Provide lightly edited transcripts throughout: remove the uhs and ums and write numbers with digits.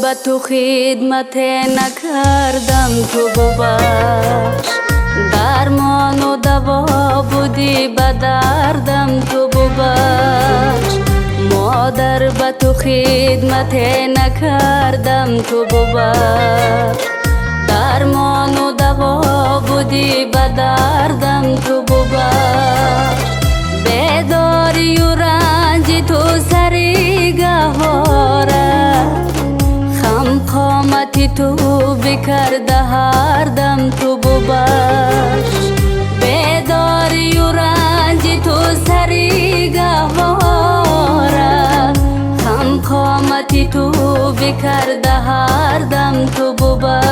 به تو خدمت نکردم تو ببخش، درمان و دوا بودی به دردم تو ببخش. مادر به تو خدمت نکردم تو ببخش، درمان و دوا بودی به دردم تو ببخش. بیداری و رنج تو سری گهاره، خم قامتی تو بکرده هر دم تو ببخش. بیداری و رنج تو سری گهاره، خم قامتی تو بکرده هر دم تو ببخش.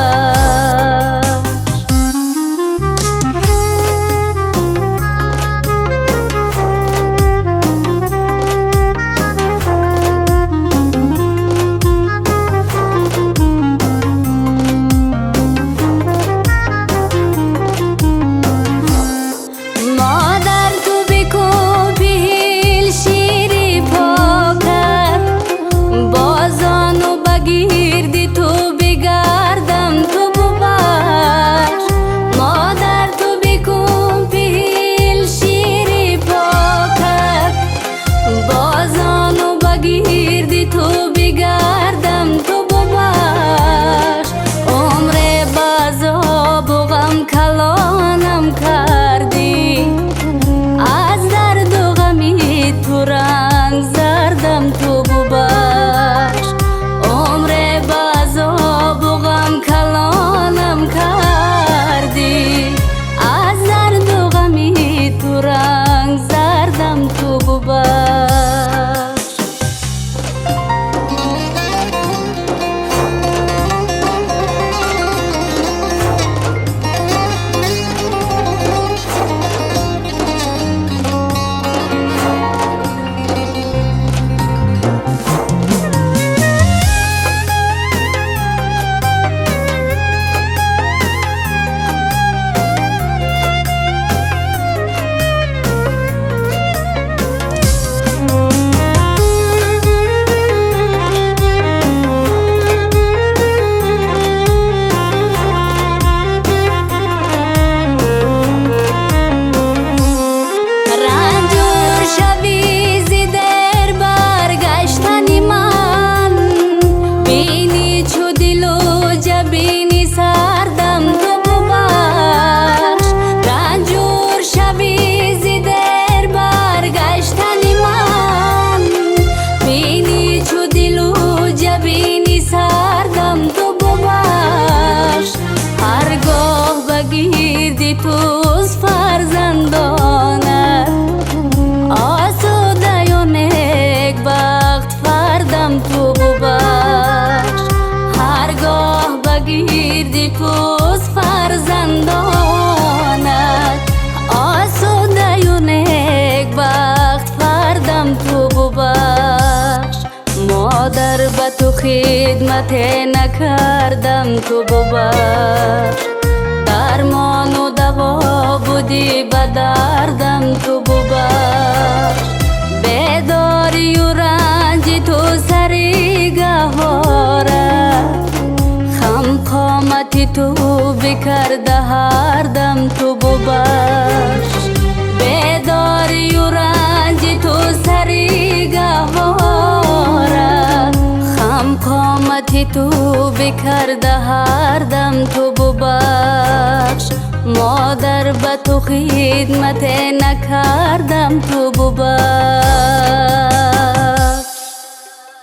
کلانم کردی از درد و غمی تو، رنگ زردم تو ببخش. عمر بازاب و غم کلانم کردی از درد و غمی تو، رنگ زردم تو ببخش. توز فرزندانه آسوده و نیک بخت فردم تو ببخش. هرگاه بگیردی توز فرزندانه آسوده و نیک بخت فردم تو ببخش. مادر به تو خدمت نکردم تو ببخش، درمان و دوا بودی به دردم تو ببخش. بیداری و رنج تو سری گهاره، خم قامتی تو بکرده هر دم تو ببخش. بیداری و رنج تو سری گهاره، خم قامتی تو بکرده هر دم تو ببخش. مادر به تو خدمت نکردم تو ببخش.